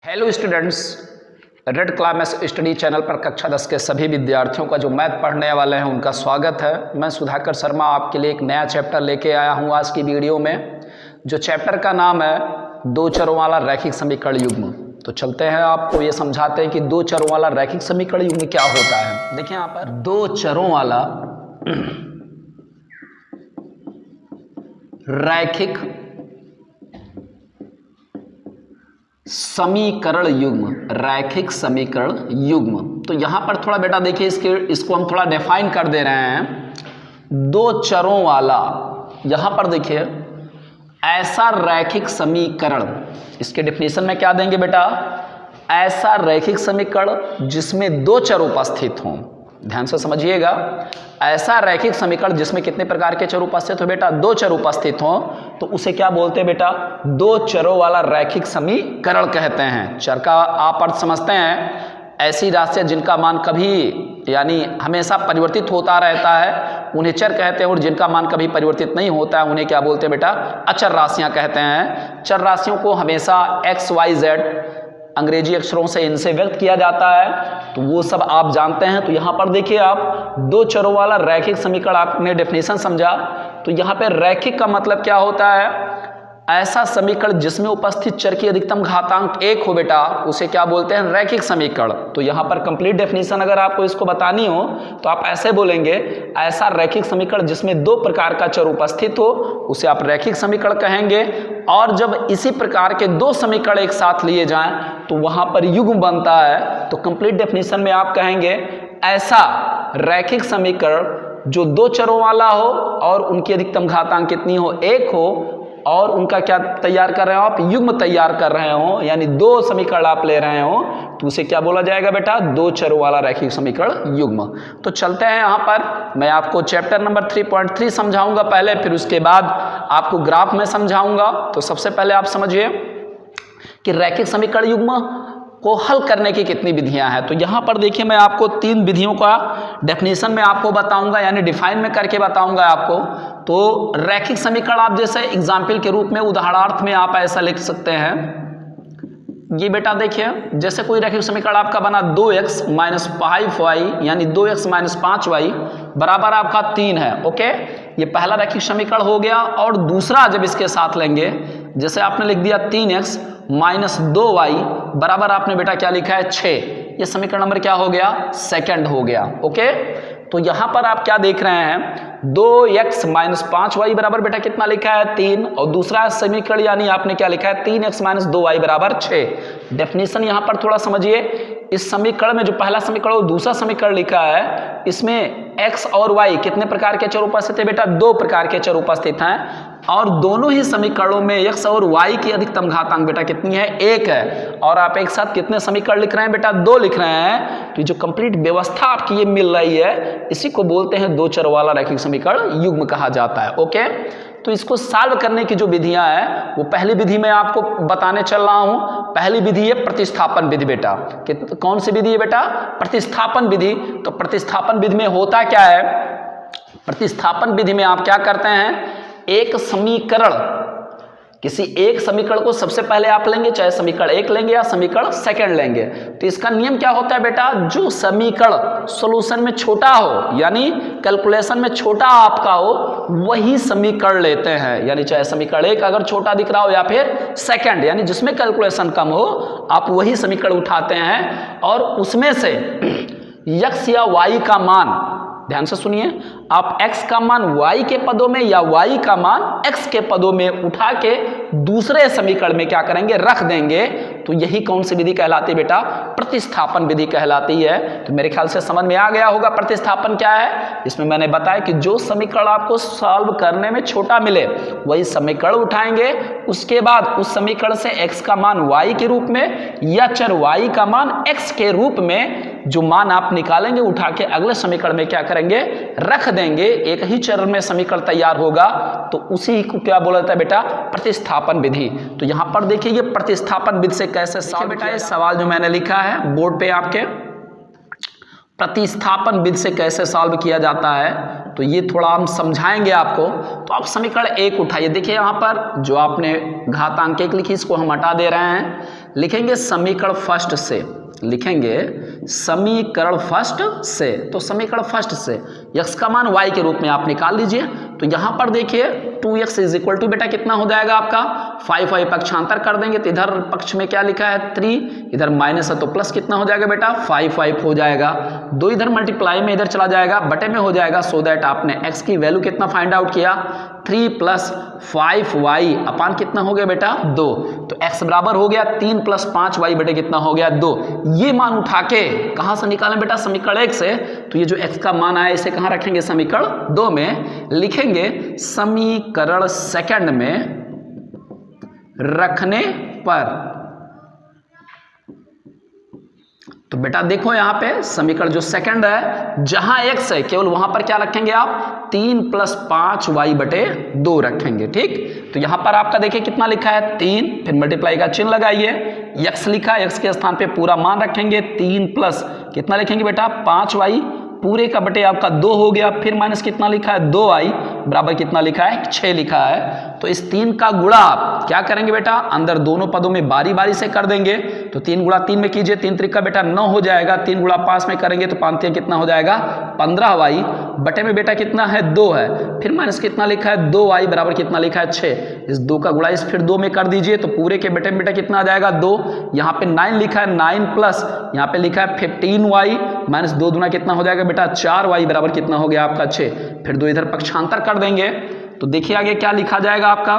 Hello students, red class study channel पर कक्षा 10 के सभी विद्यार्थियों का जो मैथ पढ़ने वाले हैं उनका स्वागत है। मैं सुधाकर शर्मा आपके लिए एक नया चैप्टर लेके आया हूं आज की वीडियो में, जो चैप्टर का नाम है दो चरों वाला रैखिक समीकरण युग्म। तो चलते हैं, आपको ये समझाते हैं कि दो चरों वाला रैखिक समीकरण युग्म क्या होता है। देखिए यहाँ पर दो चरों वाला रैखिक समीकरण युग्म, रैखिक समीकरण युग्म। तो यहां पर थोड़ा बेटा देखिए, इसको हम थोड़ा डिफाइन कर दे रहे हैं। दो चरों वाला, यहां पर देखिए ऐसा रैखिक समीकरण, इसके डेफिनेशन में क्या देंगे बेटा, ऐसा रैखिक समीकरण जिसमें दो चर उपस्थित हों। ध्यान से समझिएगा, ऐसा रैखिक समीकरण जिसमें कितने प्रकार के चर उपस्थित हो बेटा, दो चर उपस्थित हो, तो उसे क्या बोलते हैं बेटा, दो चरों वाला रैखिक समीकरण कहते हैं। चर का आप अर्थ समझते हैं, ऐसी राशियां जिनका मान कभी यानी हमेशा परिवर्तित होता रहता है उन्हें चर कहते हैं, और जिनका मान कभी परिवर्तित नहीं होता है उन्हें क्या बोलते हैं बेटा, अचर राशियां कहते हैं। चर राशियों को हमेशा एक्स वाई जेड अंग्रेजी अक्षरों से इनसे व्यक्त किया जाता है, तो वो सब आप जानते हैं। तो यहाँ पर देखिए आप दो चरों वाला रैखिक समीकरण, आपने डेफिनेशन समझा। तो यहाँ पे रैखिक का मतलब क्या होता है, ऐसा समीकरण जिसमें उपस्थित चर की अधिकतम घातांक एक हो बेटा, उसे क्या बोलते हैं, रैखिक समीकरण। तो यहाँ पर कंप्लीट डेफिनेशन अगर आपको इसको बतानी हो तो आप ऐसे बोलेंगे, ऐसा रैखिक समीकरण जिसमें दो प्रकार का चर उपस्थित हो उसे आप रैखिक समीकरण कहेंगे। और जब इसी प्रकार के दो समीकरण एक साथ लिए जाएं तो वहां पर युग्म बनता है। तो कंप्लीट डेफिनेशन में आप कहेंगे, ऐसा रैखिक समीकरण जो दो चरों वाला हो और उनकी अधिकतम घातांक कितनी हो, एक हो, और उनका क्या तैयार कर रहे हो आप, युग्म तैयार कर रहे हो, यानी दो समीकरण आप ले रहे हो, तो उसे क्या बोला जाएगा बेटा, दो चरों वाला रैखिक समीकरण युग्म। तो चलते हैं, यहाँ पर मैं आपको चैप्टर नंबर 3.3 समझाऊंगा पहले, फिर उसके बाद आपको ग्राफ में समझाऊंगा। तो सबसे पहले आप समझिए कि रैखिक समीकरण युग्म को हल करने की कितनी विधियां हैं। तो यहाँ पर देखिए, मैं आपको तीन विधियों का डेफिनेशन में आपको बताऊंगा, यानी डिफाइन में करके बताऊंगा आपको। तो रैखिक समीकरण आप जैसे एग्जाम्पल के रूप में, उदाहरणार्थ में आप ऐसा लिख सकते हैं, ये बेटा देखिए, जैसे कोई रैखिक समीकरण आपका बना 2x - 5y यानी 2x - 5y बराबर आपका 3 है। ओके, ये पहला रैखिक समीकरण हो गया। और दूसरा जब इसके साथ लेंगे, जैसे आपने लिख दिया 3x - 2y बराबर आपने बेटा क्या लिखा है, 6, ये समीकरण नंबर क्या हो गया, सेकंड हो गया। ओके, तो यहां पर आप क्या देख रहे हैं, 2x - 5y बराबर बेटा कितना लिखा है, 3, और दूसरा समीकरण यानी आपने क्या लिखा है, 3x - 2y बराबर 6। डेफिनेशन यहां पर थोड़ा समझिए, इस समीकरण में जो पहला समीकरण और दूसरा समीकरण लिखा है, इसमें x और y कितने प्रकार के चर उपस्थित है बेटा, दो प्रकार के चर उपस्थित हैं, और दोनों ही समीकरणों में x और y की अधिकतम घातांक बेटा कितनी है, 1 है। और आप एक साथ कितने समीकरण लिख रहे हैं बेटा, 2 लिख रहे हैं। तो जो कंप्लीट व्यवस्था आपकी ये मिल रही है, इसी को बोलते हैं दो चर वाला रैखिक समीकरण युग्म कहा जाता है। ओके, तो इसको सॉल्व करने की जो विधियां हैं, वो पहली विधि मैं आपको बताने चल रहा हूं। पहली विधि है प्रतिस्थापन विधि बेटा। कौन सी विधि है बेटा, प्रतिस्थापन विधि। तो प्रतिस्थापन विधि में होता क्या है, प्रतिस्थापन विधि में आप क्या करते हैं, एक समीकरण, किसी एक समीकरण को सबसे पहले आप लेंगे, चाहे समीकरण 1 लेंगे या समीकरण सेकंड लेंगे। तो इसका नियम क्या होता है बेटा, जो समीकरण सॉल्यूशन में छोटा हो, यानी कैलकुलेशन में छोटा आपका हो, वही समीकरण लेते हैं। यानी चाहे समीकरण 1 अगर छोटा दिख रहा हो या फिर सेकंड, यानी जिसमें कैलकुलेशन कम हो, आप वही समीकरण उठाते हैं, और उसमें से x या y का मान, ध्यान से सुनिए, आप x का मान y के पदों में या y का मान x के पदों में उठा के दूसरे समीकरण में क्या करेंगे, रख देंगे। तो यही कौन सी विधि कहलाती है बेटा, प्रतिस्थापन विधि कहलाती है। तो मेरे ख्याल से समझ में आ गया होगा प्रतिस्थापन क्या है। इसमें मैंने बताया कि जो समीकरण आपको सॉल्व करने में छोटा मिले वही समीकरण उठाएंगे, उसके बाद उस समीकरण से x का मान y के रूप में या चर y का मान x के रूप में जो मान आप निकालेंगे, उठा के अगले समीकरण में क्या करेंगे, रख देंगे। एक ही चरण में समीकरण तैयार होगा, तो उसी को क्या बोला जाता है बेटा, प्रतिस्थापन विधि। तो यहां पर देखिए, ये प्रतिस्थापन विधि से कैसे सॉल्व बेटा, ये सवाल जो मैंने लिखा है बोर्ड पे आपके, प्रतिस्थापन विधि से कैसे सॉल्व किया जाता है, तो ये थोड़ा हम समझाएंगे आपको। तो आप समीकरण 1 उठाइए, देखिए यहाँ पर जो आपने घातांक 1 लिखी, इसको हम हटा दे रहे हैं। लिखेंगे समीकरण फर्स्ट से, लिखेंगे समीकरण फर्स्ट से। तो समीकरण फर्स्ट से x का मान y के रूप में आप निकाल लीजिए। तो यहां पर देखिए 2x इज इक्वल टू बेटा कितना हो जाएगा आपका 5, y पक्षांतर कर देंगे तो इधर पक्ष में क्या लिखा है 3, इधर माइनस है तो प्लस कितना हो जाएगा बेटा 5 हो जाएगा। 2 इधर मल्टीप्लाई में इधर चला जाएगा, बटे में हो जाएगा, सो दैट आपने x की वैल्यू कितना फाइंड आउट किया 3 + 5y अपान कितना हो गया बेटा 2। तो x बराबर हो गया 3 + 5y बटे कितना हो गया 2। ये मान उठा के कहां से निकालें बेटा समीकरण 1 से। तो ये जो x का मान आया इसे कहां रखेंगे समीकरण 2 में, लिखेंगे समीकरण सेकंड में रखने पर। तो बेटा देखो यहां पे समीकरण जो सेकंड है जहां x है केवल वहां पर क्या रखेंगे आप 3 + 5y बटे 2 रखेंगे। ठीक, तो यहां पर आपका देखिए कितना लिखा है 3, फिर मल्टीप्लाई का चिन्ह लगाइए, x लिखा है, x के स्थान पे पूरा मान रखेंगे 3 प्लस कितना लिखेंगे बेटा 5y पूरे का बटे आपका 2 हो गया, फिर माइनस कितना लिखा है 2i बराबर कितना लिखा है 6 लिखा है। तो इस 3 का गुणा आप क्या करेंगे बेटा अंदर दोनों पदों में बारी बारी से कर देंगे। तो 3 गुणा 3 में कीजिए, 3 त्रिक का बेटा 9 हो जाएगा, 3 गुणा 5 में करेंगे तो 5 कितना हो जाएगा 15y बटे में बेटा कितना है 2 है, फिर माइनस कितना लिखा है 2i बराबर कितना लिखा है 6। इस 2 का गुणा इस फिर 2 में कर दीजिए तो पूरे के बटे में बेटा कितना आ जाएगा 2। यहाँ पे 9 लिखा है 9 प्लस यहाँ पे लिखा है 15y माइनस 2 दूना कितना हो जाएगा बेटा 4y बराबर कितना हो गया आपका 6। फिर 2 इधर पक्षांतर कर देंगे तो देखिए आगे क्या लिखा जाएगा आपका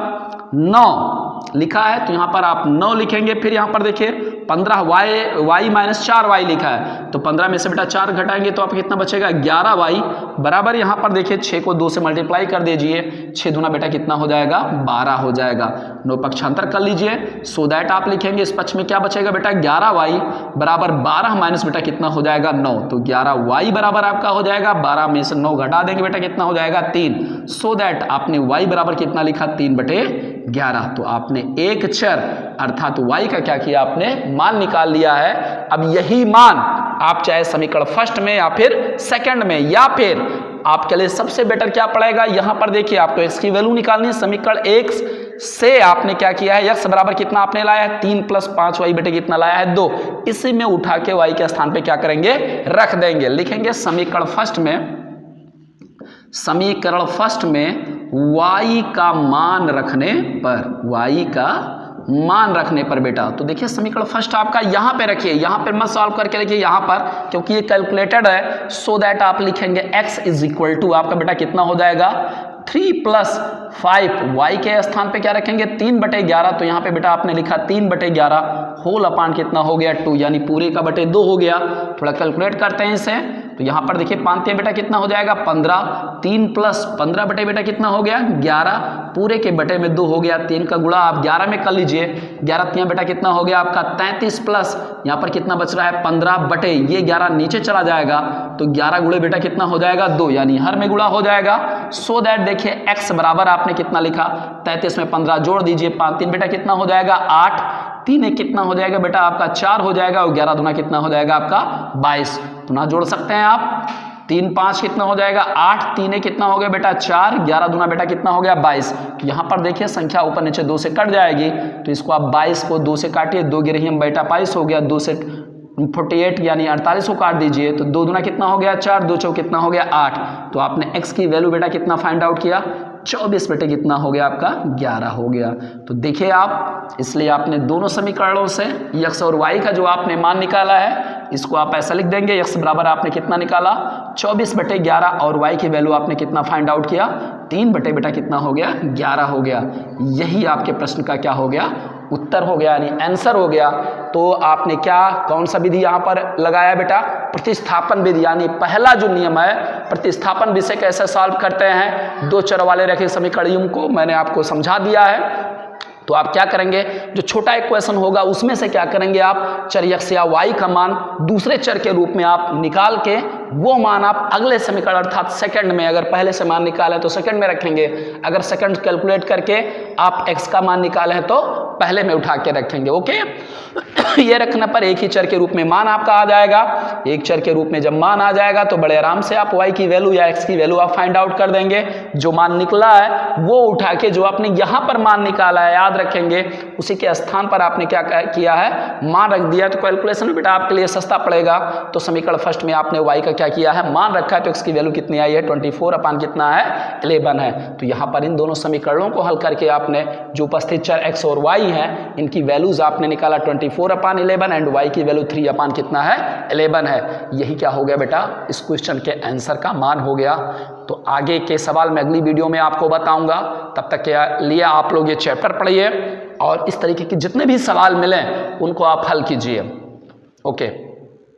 9 लिखा है तो यहाँ पर आप 9 लिखेंगे, फिर यहाँ पर देखिए 15y माइनस 4y लिखा है तो 15 में से बेटा 4 घटाएंगे तो आपको कितना बचेगा 11y बराबर यहाँ पर देखिए 6 को 2 से मल्टीप्लाई कर दीजिए, 6 दूना बेटा कितना हो जाएगा 12 हो जाएगा। 9 पक्षांतर कर लीजिए, सो दैट आप लिखेंगे इस पक्ष में क्या बचेगा बेटा 11y बराबर 12 माइनस बेटा कितना हो जाएगा 9। तो 11y बराबर आपका हो जाएगा 12 में से 9 घटा देंगे बेटा कितना हो जाएगा 3। सो दैट आपने y बराबर कितना लिखा 3/11। तो आपने एक चर अर्थात y का क्या किया आपने मान निकाल लिया है। अब यही मान आप चाहे समीकरण फर्स्ट में या फिर सेकंड में या फिर आपके लिए सबसे बेटर क्या पड़ेगा, यहां पर देखिए आपको x की वैल्यू निकालनी है। समीकरण 1 से आपने क्या किया है x बराबर कितना आपने लाया है 3 + 5y बटे कितना लाया है 2, इसी में उठा के y के स्थान पे क्या करेंगे रख देंगे। लिखेंगे समीकरण फर्स्ट में y का मान रखने पर, y का मान रखने पर बेटा। तो देखिए समीकरण फर्स्ट आपका यहां पे रखिए, यहां पर मत सॉल्व करके रखिए यहां पर क्योंकि ये कैलकुलेटेड है। सो दैट आप लिखेंगे x इज इक्वल टू आपका बेटा कितना हो जाएगा 3 + 5y के स्थान पे क्या रखेंगे 3/11। तो यहाँ पे बेटा आपने लिखा 3/11 होल अपान कितना हो गया 2 यानी पूरे का बटे 2 हो गया। थोड़ा कैलकुलेट करते हैं इसे तो यहाँ पर देखिए 5 बेटा कितना हो जाएगा 15, 3 + 15 बटे बेटा कितना हो गया 11 पूरे के बटे में 2 हो गया। 3 का गुणा आप 11 में कर लीजिए, 11 3 बेटा कितना हो गया आपका 33 प्लस यहाँ पर कितना बच रहा है 15 बटे ये 11 नीचे चला जाएगा तो 11 गुणे बेटा कितना हो जाएगा 2 यानी हर में गुणा हो जाएगा। सो दैट देखिए x बराबर आपने कितना लिखा 33 में 15 जोड़ दीजिए, 5 3 बेटा कितना हो जाएगा 8, 3 1 कितना हो जाएगा बेटा आपका 4 हो जाएगा और 11 दूना कितना हो जाएगा आपका 22। पुनः जोड़ सकते हैं आप 3 5 कितना हो जाएगा 8, 3 1 कितना हो गया बेटा 4, 11 दूना बेटा कितना हो गया 22। तो यहाँ पर देखिए संख्या ऊपर नीचे 2 से कट जाएगी तो इसको आप 22 को 2 से काटिए, 2 गिरही में बेटा 22 हो गया, 2 से 48 यानी 48 को काट दीजिए तो 2 दूना कितना हो गया 4, 2 चौक कितना हो गया 8। तो आपने x की वैल्यू बेटा कितना फाइंड आउट किया 24 बटे कितना हो गया आपका 11 हो गया। तो देखिए आप इसलिए आपने दोनों समीकरणों से x और y का जो आपने मान निकाला है इसको आप ऐसा लिख देंगे x बराबर आपने कितना निकाला 24/11 और y की वैल्यू आपने कितना फाइंड आउट किया 3 बटे बेटा कितना हो गया 11 हो गया। यही आपके प्रश्न का क्या हो गया उत्तर हो गया यानी आंसर हो गया। तो आपने क्या कौन सा विधि यहाँ पर लगाया बेटा प्रतिस्थापन विधि, यानी पहला जो नियम है प्रतिस्थापन विषय कैसे सॉल्व करते हैं 2 चर वाले रैखिक समीकरण को मैंने आपको समझा दिया है। तो आप क्या करेंगे जो छोटा एक क्वेश्चन होगा उसमें से क्या करेंगे आप चर x या y का मान दूसरे चर के रूप में आप निकाल के वो मान आप अगले समीकरण अर्थात सेकंड में, अगर पहले से मान निकाले तो सेकंड में रखेंगे, अगर सेकंड कैलकुलेट करके आप x का मान निकाले तो पहले में उठा के रखेंगे। ओके ये रखने पर एक ही चर के रूप में मान आपका आ जाएगा। एक चर के रूप में जब मान आ जाएगा तो बड़े आराम से आप y की वैल्यू या x की वैल्यू आप फाइंड आउट कर देंगे। जो मान निकला है वो उठा के जो आपने यहाँ पर मान निकाला है याद रखेंगे, उसी के स्थान पर आपने क्या किया है, मान रख दिया। तो कैलकुलेशन में बेटा आपके लिए सस्ता पड़ेगा। तो समीकरण फर्स्ट में आपने y का क्या किया है, मान रखा है। तो x की वैल्यू कितनी आई है, 24 अपान कितना है, 11 है। तो यहाँ पर इन दोनों समीकरणों को हल करके आपने जो उपस्थित चर x और y हैं इनकी वैल्यूज आपने निकाला 24 अपान 11 एंड y की वैल्यू 3 अपान कितना है, 11 है। यही क्या हो गया बेटा, इस क्वेश्चन के आंसर का मान हो गया। तो आगे के सवाल मैं अगली वीडियो में आपको बताऊंगा। तब तक के लिए आप लोग ये चैप्टर पढ़िए और इस तरीके के जितने भी सवाल मिलें उनको आप हल कीजिए। ओके।